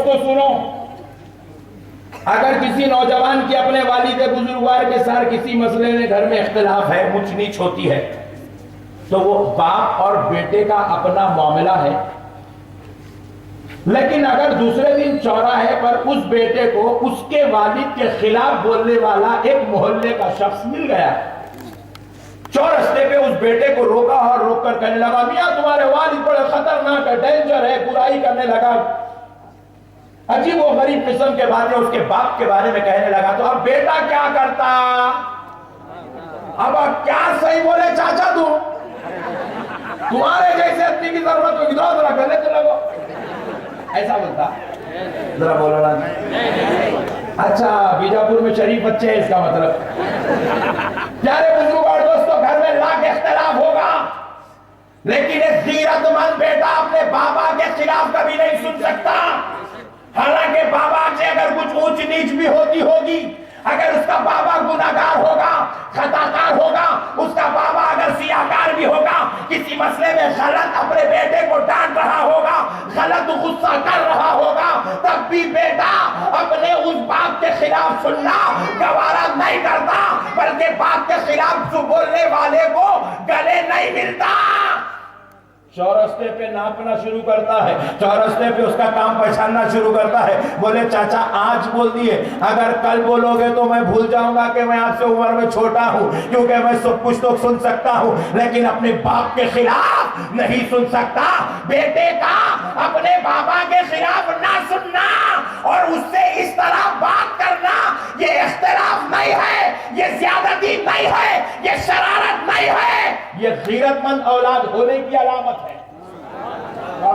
تو سنو، اگر کسی نوجوان کی اپنے والد بزرگوار کے ساتھ کسی مسئلے میں گھر میں اختلاف ہے، اونچ نیچ ہوتی ہے، تو وہ باپ اور بیٹے کا اپنا معاملہ ہے. لیکن اگر دوسرے دن چوراہے پر اس بیٹے کو اس کے والد کے خلاف بولنے والا ایک محلے کا شخص مل گیا، چورستے پہ اس بیٹے کو روکا اور روک کر کہنے لگا میاں تمہارے والد بڑے خطرناک ہے، ڈینجر ہے، برائی کرنے لگا، عجیب و غریب قسم کے باتیں اس کے باپ کے بارے میں کہنے لگا، تو اب بیٹا کیا کرتا؟ اب کیا صحیح بولے چاچا تمہارے جیسے اتنی کی ضرورت ہوگی تو ذرا گلے تو لگو، ایسا بولتا؟ ذرا بولو نا. اچھا بیجاپور میں شریف بچے ہیں اس کا مطلب. پیارے بزرگ اور دوستوں، گھر میں لاکھ اختلاف ہوگا لیکن ایک غیرت مند بیٹا اپنے بابا کے خلاف کبھی نہیں سن سکتا. حالانکہ بابا سے اگر کچھ اونچ نیچ بھی ہوتی ہوگی، اگر اس کا بابا گناہگار ہوگا، خطاکار ہوگا، اس کا بابا اگر سیاہکار بھی ہوگا، کسی مسئلے میں غلط اپنے بیٹے کو ڈانٹ رہا ہوگا، غلط غصہ کر رہا ہوگا، تب بھی بیٹا اپنے اس باپ کے خلاف سننا گوارا نہیں کرتا، بلکہ باپ کے خلاف جو بولنے والے کو گلے نہیں ملتا. چورستے پہ ناپنا شروع کرتا ہے، چورستے پہ اس کا کام پہچاننا شروع کرتا ہے. بولے چاچا آج بول دیے، اگر کل بولو گے تو میں بھول جاؤں گا کہ میں آپ سے عمر میں چھوٹا ہوں، کیونکہ میں سب کچھ تو سن سکتا ہوں لیکن اپنے باپ کے خلاف نہیں سن سکتا. بیٹے کا اپنے بابا کے خلاف نہ سننا اور اس سے اس طرح بات کرنا، یہ اختلاف نہیں ہے، یہ زیادتی نہیں ہے، یہ شرارت نہیں ہے، یہ غیرت مند اولاد ہونے کی علامت ہے،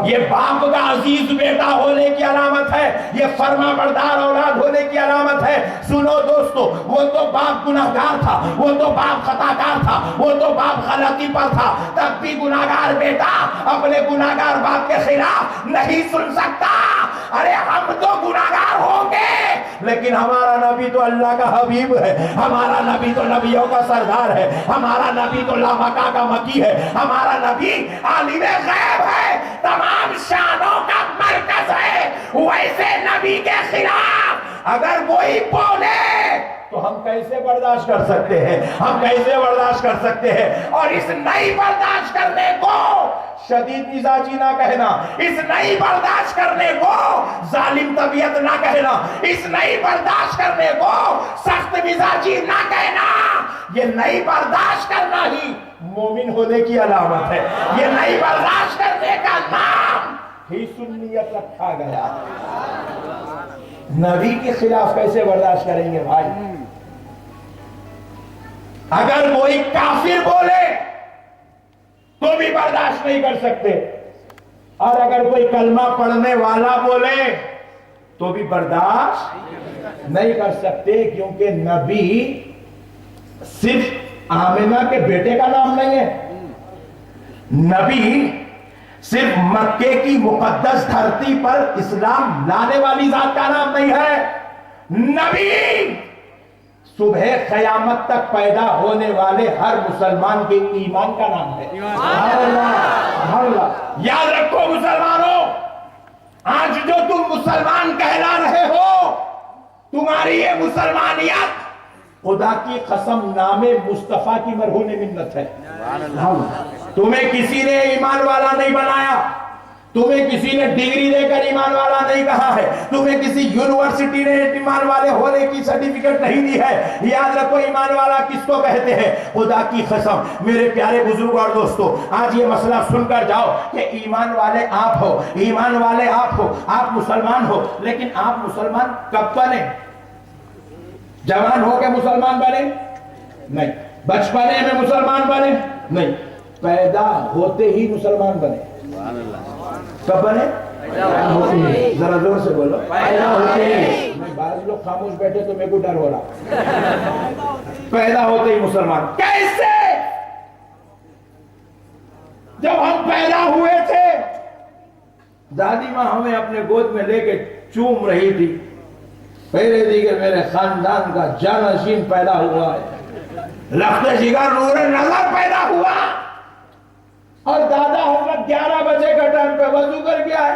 یہ باپ کا عزیز بیٹا ہونے کی علامت ہے، یہ فرما بردار اولاد ہونے کی علامت ہے. سنو دوستو، وہ تو باپ گناہگار تھا، وہ تو باپ خطاکار تھا، وہ تو باپ غلطی پر تھا، تب بھی گناہگار بیٹا اپنے گناہگار باپ کے خلاف نہیں سن سکتا. ارے ہم تو گناہگار ہوں گے لیکن ہمارا نبی تو اللہ کا حبیب ہے، ہمارا نبی تو نبیوں کا سردار ہے، ہمارا نبی تو لامکہ کا مکی ہے، ہمارا نبی عالم غیب ہے، تمام شانوں کا مرکز ہے. ویسے نبی کے خلاف اگر کوئی بولے تو ہم کیسے برداشت کر سکتے ہیں؟ ہم کیسے برداشت کر سکتے ہیں؟ اور اس نہیں برداشت کرنے کو شدید مزاجی نہ کہنا، اس نہیں برداشت کرنے کو ظالم طبیعت نہ کہنا، اس نہیں برداشت کرنے کو سخت مزاجی نہ کہنا. یہ نہیں برداشت کرنا ہی مومن ہونے کی علامت ہے. یہ نہیں برداشت کرنے کا نام ہی سنیت رکھا گیا. نبی کے خلاف کیسے برداشت کریں گے بھائی؟ اگر کوئی کافر بولے تو بھی برداشت نہیں کر سکتے، اور اگر کوئی کلمہ پڑھنے والا بولے تو بھی برداشت نہیں کر سکتے، کیونکہ نبی صرف آمنہ کے بیٹے کا نام نہیں ہے، نبی صرف مکے کی مقدس دھرتی پر اسلام لانے والی ذات کا نام نہیں ہے، نبی صبح قیامت تک پیدا ہونے والے ہر مسلمان کے ایمان کا نام ہے. یاد رکھو مسلمانوں، آج جو تم مسلمان کہلا رہے ہو، تمہاری یہ مسلمانیت خدا کی قسم نام مصطفیٰ کی مرہون منت ہے. تمہیں کسی نے ایمان والا نہیں بنایا، تمہیں کسی نے ڈگری دے کر ایمان والا نہیں کہا ہے، تمہیں کسی یونیورسٹی نے ایمان والے ہونے کی سرٹیفکیٹ نہیں دی ہے. یاد رکھو ایمان والا کس کو کہتے ہیں؟ خدا کی قسم میرے پیارے بزرگ اور دوستو، آج یہ مسئلہ سن کر جاؤ کہ ایمان والے آپ ہو، ایمان والے آپ ہو، آپ مسلمان ہو، لیکن آپ مسلمان کب بنے؟ جوان ہو کے مسلمان بنے نہیں، بچپنے میں مسلمان بنے نہیں، پیدا ہوتے ہی مسلمان بنے. کب بنے؟ ذرا زور سے بولو. پیدا ہوتے ہی. بعض لوگ خاموش بیٹھے تو میرے کو ڈر ہو رہا. پیدا ہوتے ہی مسلمان. کیسے؟ جب ہم پیدا ہوئے تھے دادی ماں ہمیں اپنے گود میں لے کے چوم رہی تھی، پہلے دی کہ میرے خاندان کا جانشین پیدا ہوا ہے، لخت جگر نور نظر پیدا ہوا، اور دادا حضرت 11 بجے کا ٹائم پہ وضو کر کے آئے.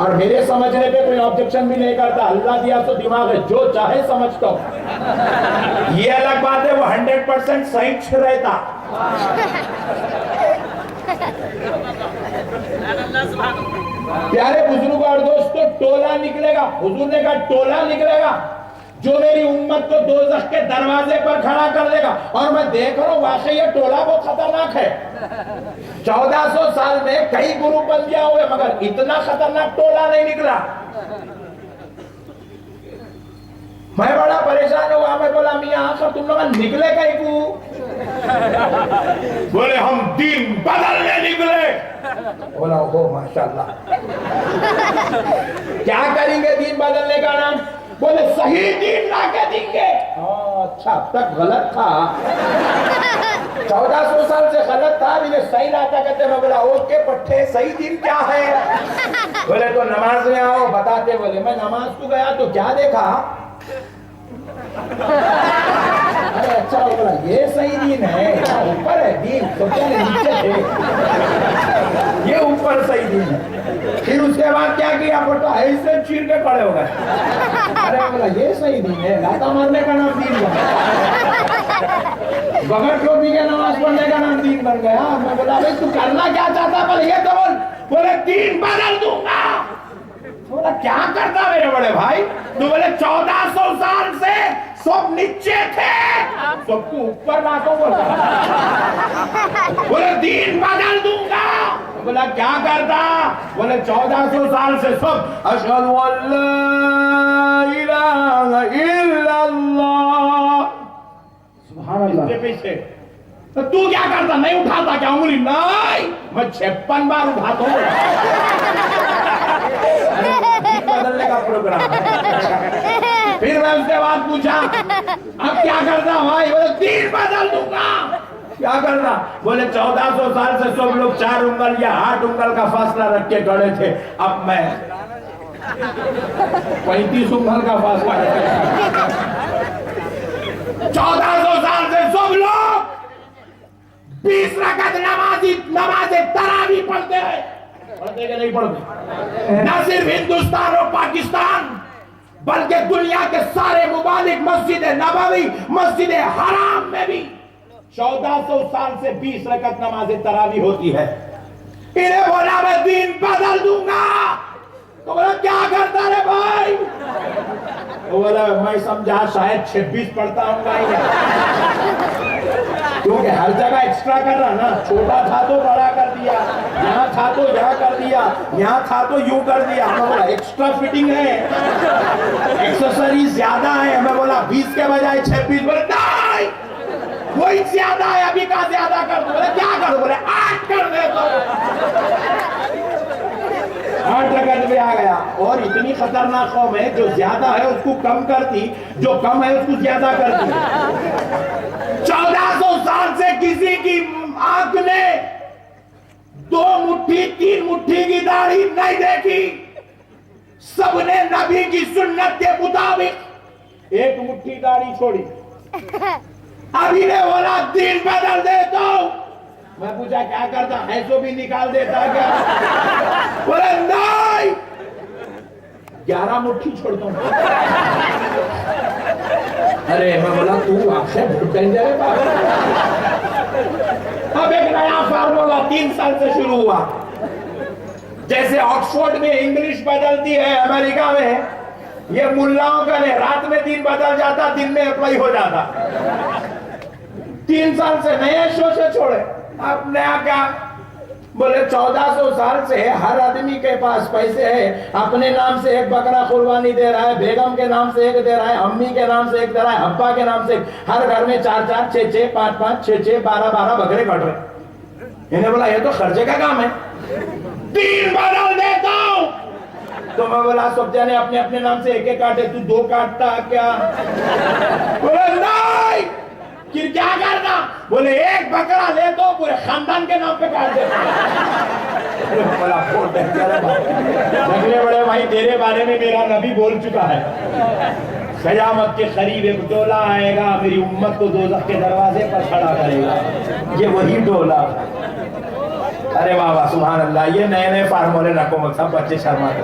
اور میرے سمجھنے پہ کوئی آبجیکشن بھی نہیں کرتا. اللہ دیا تو دماغ ہے, جو چاہے سمجھتا ہوں. یہ الگ بات ہے وہ 100% صحیح رہتا. پیارے بزرگ اور دوستو, ٹولہ نکلے گا. حضور نے کہا ٹولہ نکلے گا جو میری امت کو دوزخ کے دروازے پر کھڑا کر دے گا. اور میں دیکھ رہا ہوں واقعی یہ ٹولہ بہت خطرناک ہے. 1400 سال میں کئی گروپ بندیاں ہوئے مگر اتنا خطرناک ٹولہ نہیں نکلا. میں بڑا پریشان ہوا. میں بولا میاں آخر تم لوگ نکلے کہیں کو؟ بولے ہم دین بدلنے نکلے. بولا اوہ ماشاءاللہ, کیا کریں گے دین بدلنے کا نام؟ بولے صحیح دین لا کے دیں گے. اچھا اب تک غلط تھا, 1400 سال سے غلط تھا, اب یہ صحیح لاتا کہتے. میں بولا اوکے پٹھے صحیح دین کیا ہے؟ بولے تو نماز میں آؤ بتاتے. بولے میں نماز کو گیا تو کیا دیکھا؟ ارے اچھا بولا یہ صحیح دین ہے, اوپر ہے دین, سوچا نیچے تھے, یہ اوپر صحیح دین ہے. پھر اس کے بعد کیا کیا؟ پڑھتا ایسے چیر کے کھڑے ہو گئے. ارے بولا یہ صحیح دین ہے, لاتا مارنے کا نام دین بن گیا, بغیر ٹوپی کے نماز پڑھنے کا نام دین بن گیا. میں بولا بھائی تو کرنا کیا چاہتا؟ بولے یہ تو بول. بولے دین بدل دوں گا. بولا کیا کرتا میرے بڑے بھائی؟ تو بولے 1400 سال سے سب نیچے تھے, سب کو اوپر لاتا بولتا. بولے دین بدل دوں گا. بولا کیا کرتا؟ بولے 1400 سال سے سب اشہد ان لا الہ الا اللہ. سبحان اللہ. پیچھے تو کیا کرتا؟ نہیں اٹھاتا کیا انگلی؟ نہیں, میں 56 بار اٹھاتا ہوں. بدلنے کا پروگرام. پھر میں اس کے بعد پوچھا اب کیا کرتا بھائی؟ بولے دین بدل دوں گا. کیا کرنا؟ بولے 1400 سال سے سب لوگ 4 انگل یا 8 انگل کا فاصلہ رکھ کے کھڑے تھے, اب میں 35 انگل کا فاصلہ رکھ کے. 1400 سال سے سب لوگ 20 رکعت نماز تراویح پڑھتے ہیں. پڑھتے کہ نہیں پڑھتے؟ نہ صرف ہندوستان اور پاکستان بلکہ دنیا کے سارے ممالک, مسجد نبوی, مسجد حرام میں بھی 1400 سال سے 20 رکعت نماز تراویح ہوتی ہے. انہیں بولا میں دین بدل دوں گا. تو بولا کیا کرتا رے بھائی؟ وہ بولا میں سمجھا شاید 26 پڑھتا ہوں گا. کیونکہ ہر جگہ ایکسٹرا کر رہا نا, چھوٹا تھا تو بڑا کر دیا, یہاں تھا تو یہاں کر دیا, یہاں تھا تو یوں کر دیا. ہمیں بولا ایکسٹرا فٹنگ ہے, ایکسیسریز زیادہ ہے. ہمیں بولا 20 کے بجائے 26. بولے نہیں وہی زیادہ ہے, ابھی کا زیادہ کر دو. بولے کیا کر دو؟ بولے 8 کر دے تو 8 رکعت بھی آ گیا. اور اتنی خطرناک قوم ہے جو زیادہ ہے اس کو کم کرتی, جو کم ہے اس کو زیادہ کرتی. 1400 سال سے کسی کی آنکھ نے 2 مٹھی 3 مٹھی کی داڑھی نہیں دیکھی. سب نے نبی کی سنت کے مطابق 1 مٹھی داڑھی چھوڑی. ابھی نے بولا دین بدل دیتا ہوں. میں پوچھا کیا کرتا؟ ایسو بھی نکال دیتا کیا؟ بولے نہیں 11 مٹھی چھوڑتا ہوں. ارے میں بولا تو آپ سے بھوٹ ڈینجر ہے بابا. اب ایک نیا فارمولا 3 سال سے شروع ہوا. جیسے آکسفورڈ میں انگلش بدلتی ہے امریکہ میں, یہ ملاؤں کا نہیں, رات میں دین بدل جاتا, دن میں اپلائی ہو جاتا. 3 سال سے نئے شو سے چھوڑے. اب نیا کیا؟ بولے 1400 سال سے ہر آدمی کے پاس پیسے ہیں, اپنے نام سے 1 بکرا قربانی دے رہا ہے, بیگم کے نام سے 1 دے رہا ہے, امی کے نام سے 1 دے رہا ہے, ابا کے نام سے 1. ہر گھر میں 4 6 6 5 5 6 6 12 بکرے کٹ رہے. انہیں بولا یہ تو خرچے کا کام ہے, دین بدل دیتا ہوں. تو میں بولا سب جانے اپنے اپنے نام سے 1 کاٹے, تو 2 کاٹتا کیا؟ بولے نہیں پھر کیا کرنا؟ بولے 1 بکرا لے تو پورے خاندان کے نام پہ کاٹ دیتا. بڑے بھائی تیرے بارے میں میرا نبی بول چکا ہے, قیامت کے قریب ایک ٹولہ آئے گا, میری امت کو دوزخ کے دروازے پر کھڑا کرے گا. یہ وہی ٹولہ ارے واہ واہ سبحان اللہ، یہ نئے نئے فارمولے رکھو، سب بچے شرماتے۔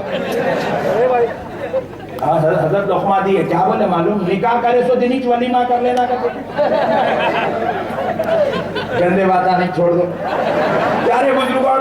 حضرت لقمہ دی ہے، کیا بولے معلوم؟ نکاح کرے سو دنی چ ولیمہ کر لینا کرتے، گندے باتاں نہیں چھوڑ دو۔ پیارے بزرگوں